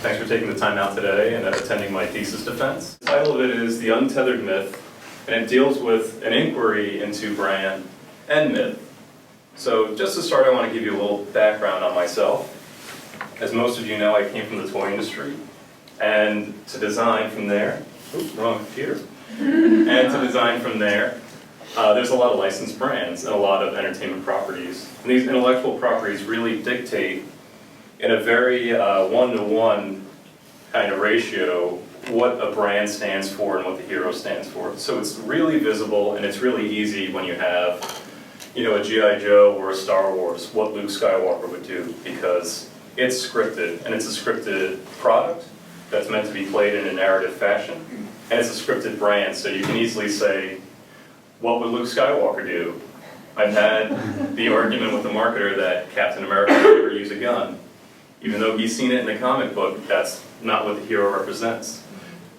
Thanks for taking the time out today and attending my thesis defense. The title of it is The Untethered Myth, and it deals with an inquiry into brand and myth. So just to start, I want to give you a little background on myself. As most of you know, I came from the toy industry, and to design from there, oops, wrong computer, and to design from there, there's a lot of licensed brands and a lot of entertainment properties. And these intellectual properties really dictate in a very one-to-one kind of ratio what a brand stands for and what the hero stands for. So it's really visible and it's really easy when you have, a G.I. Joe or a Star Wars, what Luke Skywalker would do, because it's scripted, and it's a scripted product that's meant to be played in a narrative fashion, and it's a scripted brand, so you can easily say, what would Luke Skywalker do? I've had the argument with the marketer that Captain America would never use a gun. Even though he's seen it in the comic book, that's not what the hero represents.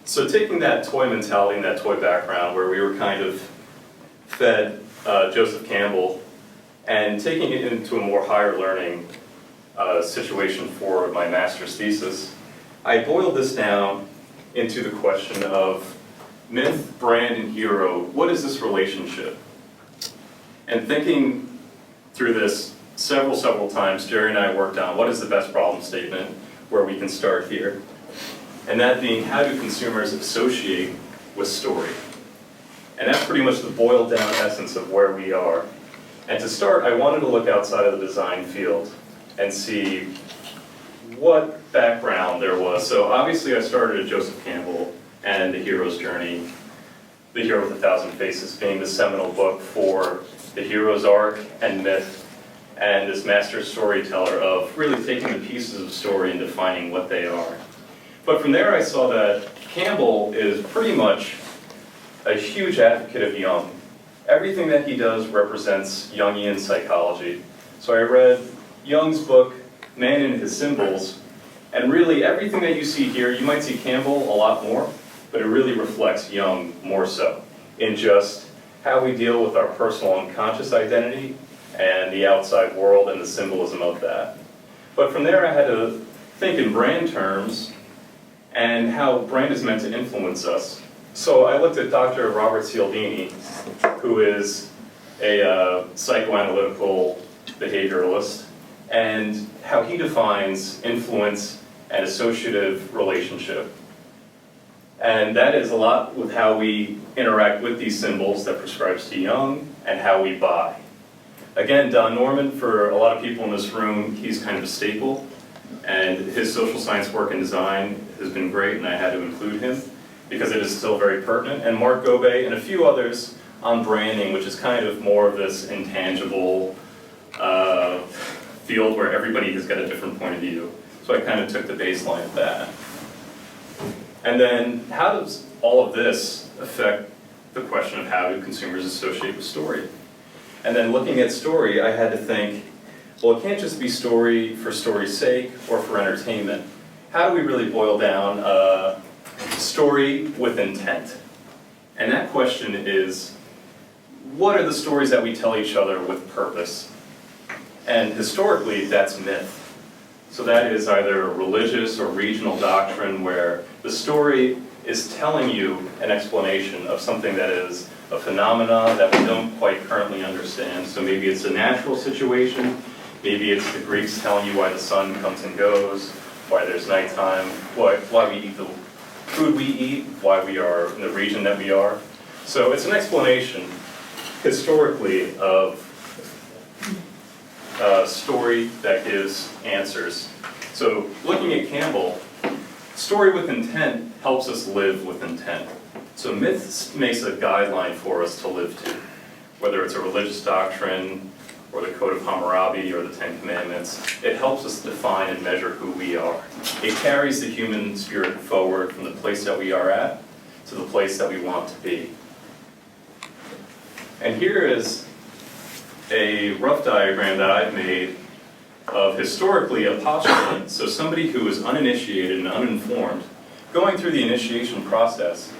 So taking that toy mentality and that toy background where we were kind of fed Joseph Campbell and taking it into a more higher learning situation for my master's thesis, I boiled this down into the question of myth, brand, and hero. What is this relationship? And thinking through this several times, Jerry and I worked on what is the best problem statement where we can start here. And that being, how do consumers associate with story? And that's pretty much the boiled down essence of where we are. And to start, I wanted to look outside of the design field and see what background there was. So obviously I started at Joseph Campbell and The Hero's Journey, The Hero with 1,000 Faces being the seminal book for the hero's arc and myth, and this master storyteller of really taking the pieces of story and defining what they are. But from there I saw that Campbell is pretty much a huge advocate of Jung. Everything that he does represents Jungian psychology. So I read Jung's book, Man and His Symbols, and really everything that you see here, you might see Campbell a lot more, but it really reflects Jung more so in just how we deal with our personal unconscious identity and the outside world and the symbolism of that. But from there I had to think in brand terms and how brand is meant to influence us. So I looked at Dr. Robert Cialdini, who is a psychoanalytical behavioralist, and how he defines influence and associative relationship. And that is a lot with how we interact with these symbols that prescribes to Jung and how we buy. Again, Don Norman, for a lot of people in this room, he's kind of a staple, and his social science work and design has been great, and I had to include him because it is still very pertinent. And Mark Gobey and a few others on branding, which is kind of more of this intangible field where everybody has got a different point of view. So I kind of took the baseline of that. And then how does all of this affect the question of how do consumers associate with story? And then looking at story, I had to think, well, it can't just be story for story's sake or for entertainment. How do we really boil down story with intent? And that question is, what are the stories that we tell each other with purpose? And historically, that's myth. So that is either a religious or regional doctrine where the story is telling you an explanation of something that is a phenomena that we don't quite currently understand. So maybe it's a natural situation, maybe it's the Greeks telling you why the sun comes and goes, why there's nighttime, why we eat the food we eat, why we are in the region that we are. So it's an explanation, historically, of story that gives answers. So looking at Campbell, story with intent helps us live with intent. So myth makes a guideline for us to live to, whether it's a religious doctrine or the Code of Hammurabi or the Ten Commandments. It helps us define and measure who we are. It carries the human spirit forward from the place that we are at to the place that we want to be. And here is a rough diagram that I've made of historically a postulant, so somebody who is uninitiated and uninformed, going through the initiation process,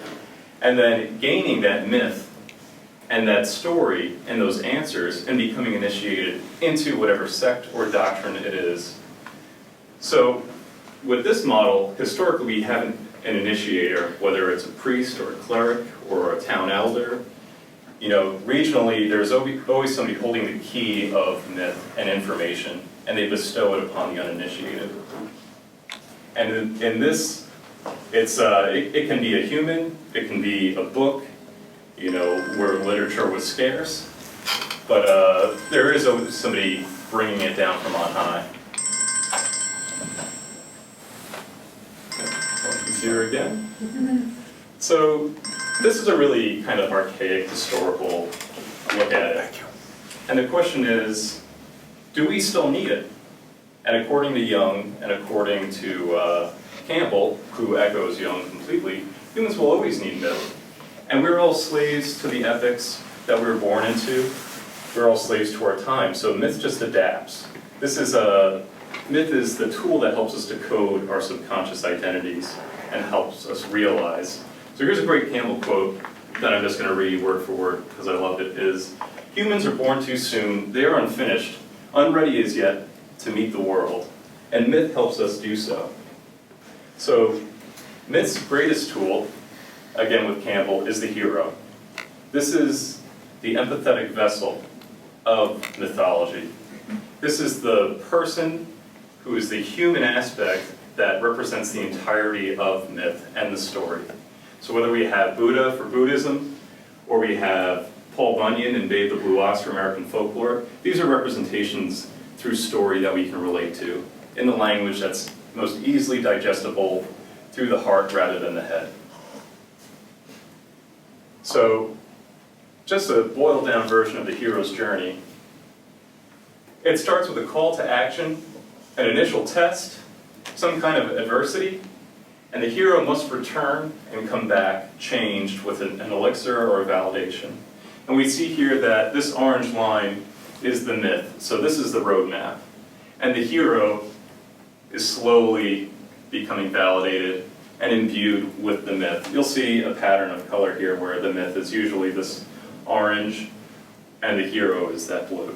and then gaining that myth and that story and those answers and becoming initiated into whatever sect or doctrine it is. So with this model, historically we have an initiator, whether it's a priest or a cleric or a town elder. You know, regionally, there's always somebody holding the key of myth and information, and they bestow it upon the uninitiated. And in this, it can be a human, it can be a book, you know, where literature was scarce, but there is always somebody bringing it down from on high. Here again. So this is a really kind of archaic historical look at it. And the question is, do we still need it? And according to Young, and according to Campbell, who echoes Young completely, humans will always need myth. And we're all slaves to the ethics that we were born into. We're all slaves to our time, so myth just adapts. Myth is the tool that helps us to code our subconscious identities and helps us realize. So here's a great Campbell quote that I'm just going to read word for word because I loved it, is, "Humans are born too soon, they are unfinished, unready as yet to meet the world, and myth helps us do so." So myth's greatest tool, again with Campbell, is the hero. This is the empathetic vessel of mythology. This is the person who is the human aspect that represents the entirety of myth and the story. So whether we have Buddha for Buddhism, or we have Paul Bunyan and Babe the Blue Ox for American folklore, these are representations through story that we can relate to, in the language that's most easily digestible through the heart rather than the head. So, just a boiled down version of the hero's journey. It starts with a call to action, an initial test, some kind of adversity, and the hero must return and come back changed with an elixir or a validation. And we see here that this orange line is the myth, so this is the roadmap. And the hero is slowly becoming validated and imbued with the myth. You'll see a pattern of color here where the myth is usually this orange and the hero is that blue.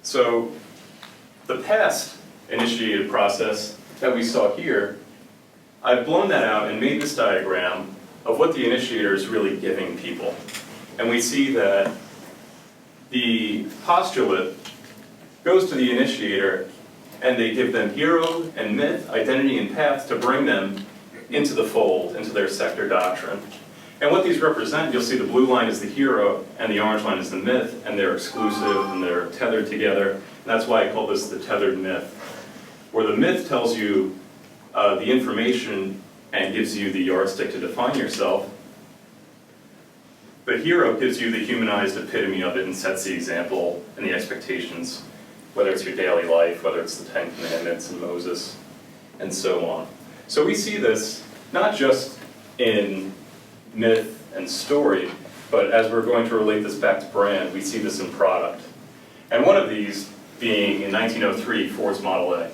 So the past initiated process that we saw here, I've blown that out and made this diagram of what the initiator is really giving people. And we see that the postulate goes to the initiator and they give them hero and myth, identity and path to bring them into the fold, into their sector doctrine. And what these represent, you'll see the blue line is the hero and the orange line is the myth, and they're exclusive and they're tethered together. And that's why I call this the tethered myth, where the myth tells you the information and gives you the yardstick to define yourself. The hero gives you the humanized epitome of it and sets the example and the expectations, whether it's your daily life, whether it's the Ten Commandments and Moses, and so on. So we see this not just in myth and story, but as we're going to relate this back to brand, we see this in product. And one of these being, in 1903, Ford's Model A.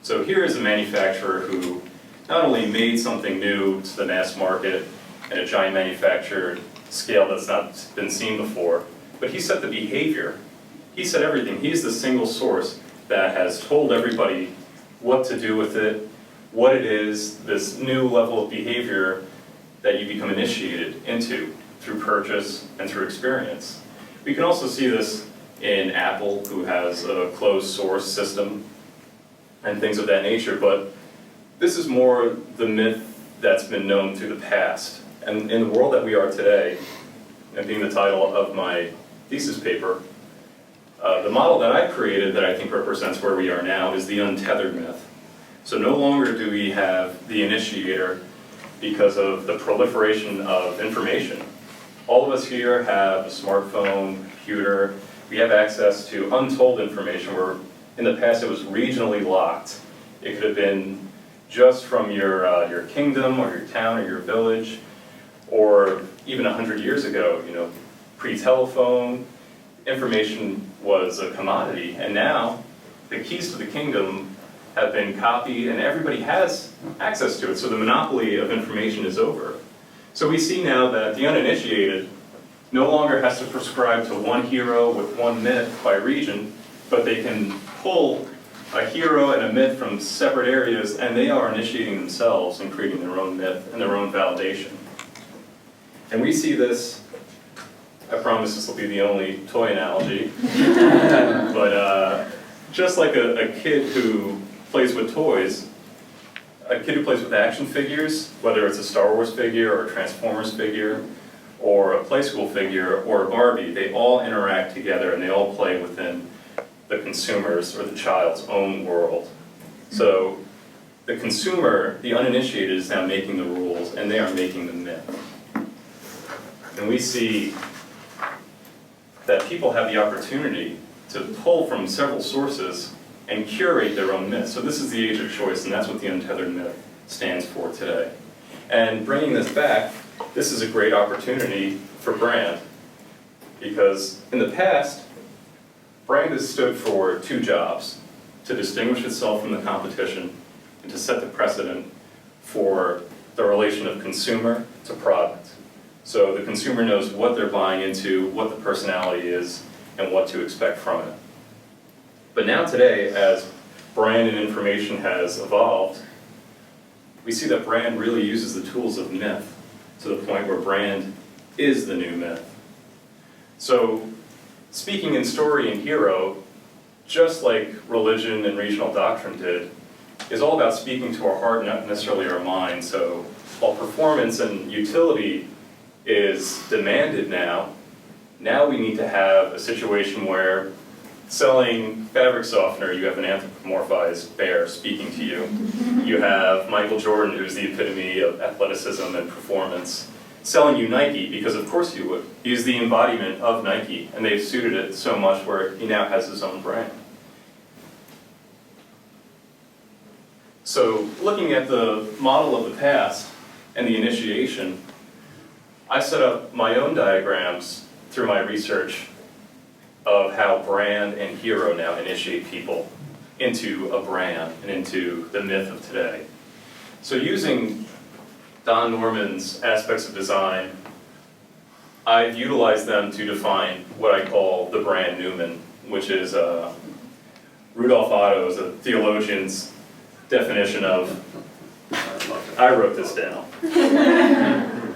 So here is a manufacturer who not only made something new to the mass market at a giant manufactured scale that's not been seen before, but he set the behavior. He set everything. He's the single source that has told everybody what to do with it, what it is, this new level of behavior that you become initiated into through purchase and through experience. We can also see this in Apple, who has a closed source system and things of that nature, but this is more the myth that's been known through the past. And in the world that we are today, and being the title of my thesis paper, the model that I created that I think represents where we are now is the untethered myth. So no longer do we have the initiator because of the proliferation of information. All of us here have a smartphone, computer. We have access to untold information where in the past it was regionally locked. It could have been just from your kingdom or your town or your village, or even 100 years ago, pre-telephone, information was a commodity, and now the keys to the kingdom have been copied and everybody has access to it, so the monopoly of information is over. So we see now that the uninitiated no longer has to prescribe to one hero with one myth by region, but they can pull a hero and a myth from separate areas, and they are initiating themselves and creating their own myth and their own validation. And we see this, I promise this will be the only toy analogy, but just like a kid who plays with toys, a kid who plays with action figures, whether it's a Star Wars figure or a Transformers figure, or a Play School figure, or a Barbie, they all interact together and they all play within the consumer's or the child's own world. So the consumer, the uninitiated, is now making the rules and they are making the myth. And we see that people have the opportunity to pull from several sources and curate their own myth. So this is the age of choice, and that's what the Untethered Myth stands for today. And bringing this back, this is a great opportunity for brand, because in the past, brand has stood for two jobs: to distinguish itself from the competition and to set the precedent for the relation of consumer to product. So the consumer knows what they're buying into, what the personality is, and what to expect from it. But now today, as brand and information has evolved, we see that brand really uses the tools of myth to the point where brand is the new myth. So speaking in story and hero, just like religion and regional doctrine did, is all about speaking to our heart, not necessarily our mind. So while performance and utility is demanded now we need to have a situation where selling fabric softener, you have an anthropomorphized bear speaking to you. You have Michael Jordan, who's the epitome of athleticism and performance, selling you Nike, because of course you would. He's the embodiment of Nike, and they've suited it so much where he now has his own brand. So looking at the model of the past and the initiation, I set up my own diagrams through my research of how brand and hero now initiate people into a brand and into the myth of today. So using Don Norman's aspects of design, I've utilized them to define what I call the brand Newman, which is Rudolf Otto's, a theologian's definition of, I wrote this down.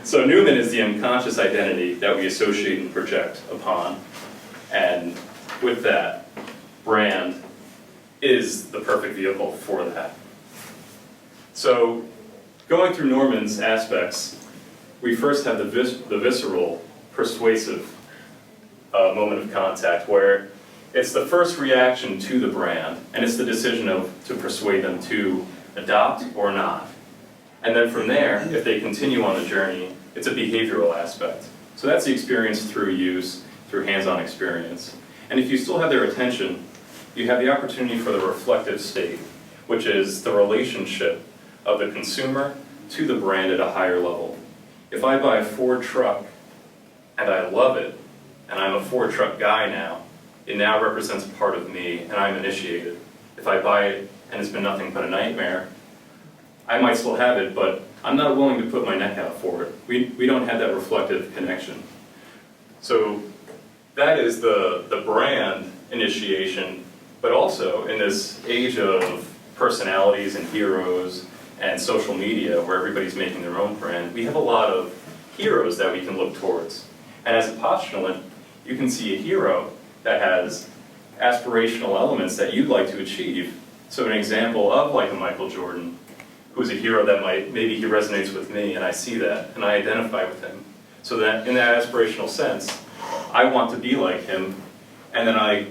So Newman is the unconscious identity that we associate and project upon. And with that, brand is the perfect vehicle for that. So going through Norman's aspects, we first have the visceral, persuasive moment of contact, where it's the first reaction to the brand, and it's the decision to persuade them to adopt or not. And then from there, if they continue on the journey, it's a behavioral aspect. So that's the experience through use, through hands-on experience. And if you still have their attention, you have the opportunity for the reflective state, which is the relationship of the consumer to the brand at a higher level. If I buy a Ford truck and I love it, and I'm a Ford truck guy now, it now represents a part of me and I'm initiated. If I buy it and it's been nothing but a nightmare, I might still have it, but I'm not willing to put my neck out for it. We don't have that reflective connection. So that is the brand initiation, but also in this age of personalities and heroes and social media where everybody's making their own brand, we have a lot of heroes that we can look towards. And as a postulant, you can see a hero that has aspirational elements that you'd like to achieve. So an example of like a Michael Jordan, who's a hero that maybe he resonates with me, and I see that, and I identify with him. So that in that aspirational sense, I want to be like him, and then I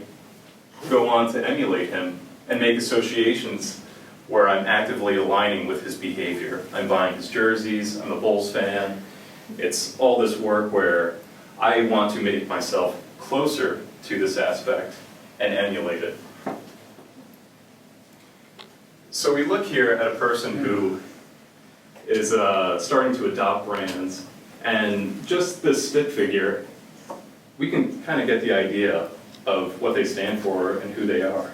go on to emulate him and make associations where I'm actively aligning with his behavior. I'm buying his jerseys, I'm a Bulls fan. It's all this work where I want to make myself closer to this aspect and emulate it. So we look here at a person who is starting to adopt brands, and just this stick figure, we can kind of get the idea of what they stand for and who they are.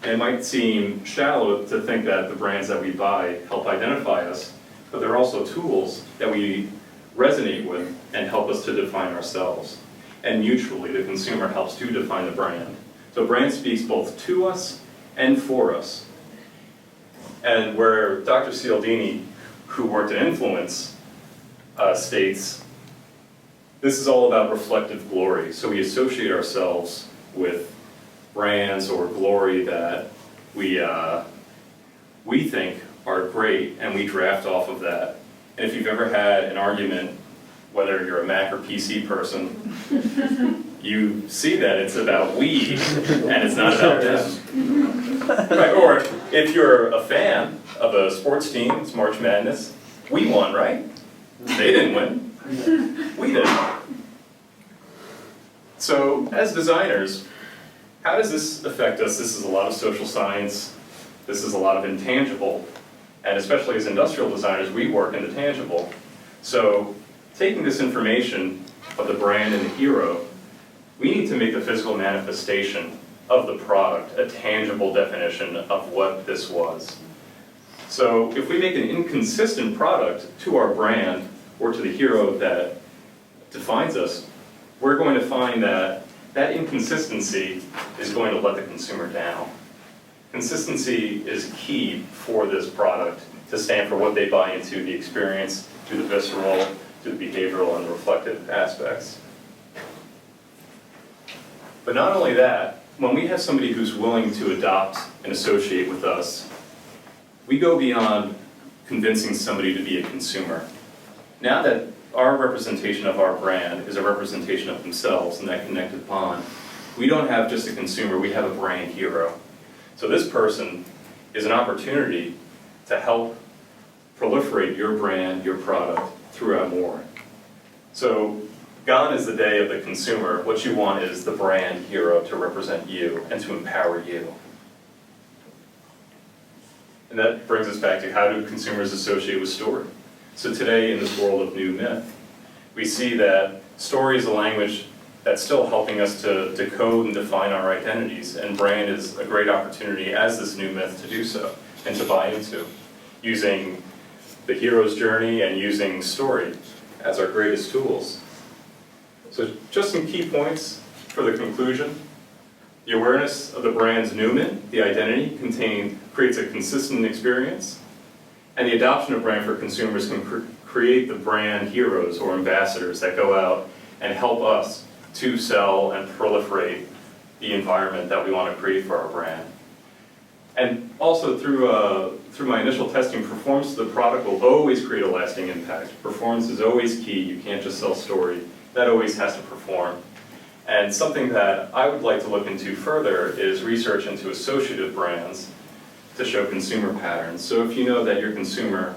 And it might seem shallow to think that the brands that we buy help identify us, but they're also tools that we resonate with and help us to define ourselves. And mutually, the consumer helps to define the brand. So brand speaks both to us and for us. And where Dr. Cialdini, who worked in influence, states, this is all about reflective glory. So we associate ourselves with brands or glory that we think are great, and we draft off of that. And if you've ever had an argument, whether you're a Mac or PC person, you see that it's about we, and it's not about them. Right, or if you're a fan of a sports team, it's March Madness, we won, right? They didn't win. We did. So, as designers, how does this affect us? This is a lot of social science. This is a lot of intangible. And especially as industrial designers, we work in the tangible. So, taking this information of the brand and the hero, we need to make the physical manifestation of the product a tangible definition of what this was. So if we make an inconsistent product to our brand or to the hero that defines us, we're going to find that that inconsistency is going to let the consumer down. Consistency is key for this product to stand for what they buy into, the experience, to the visceral, to the behavioral, and the reflective aspects. But not only that, when we have somebody who's willing to adopt and associate with us, we go beyond convincing somebody to be a consumer. Now that our representation of our brand is a representation of themselves and that connected bond, we don't have just a consumer, we have a brand hero. So this person is an opportunity to help proliferate your brand, your product throughout more. So gone is the day of the consumer. What you want is the brand hero to represent you and to empower you. And that brings us back to how do consumers associate with story? So today in this world of new myth, we see that story is a language that's still helping us to decode and define our identities, and brand is a great opportunity as this new myth to do so and to buy into, using the hero's journey and using story as our greatest tools. So just some key points for the conclusion. The awareness of the brand's noument, the identity, creates a consistent experience, and the adoption of brand for consumers can create the brand heroes or ambassadors that go out and help us to sell and proliferate the environment that we want to create for our brand. And also through my initial testing, performance of the product will always create a lasting impact. Performance is always key. You can't just sell story. That always has to perform. And something that I would like to look into further is research into associative brands to show consumer patterns. So if you know that your consumer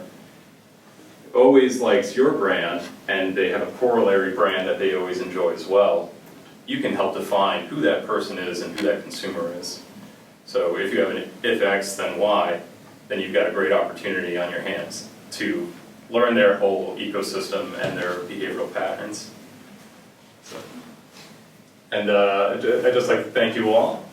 always likes your brand and they have a corollary brand that they always enjoy as well, you can help define who that person is and who that consumer is. So if you have an if X then Y, then you've got a great opportunity on your hands to learn their whole ecosystem and their behavioral patterns. So, and I'd just like to thank you all.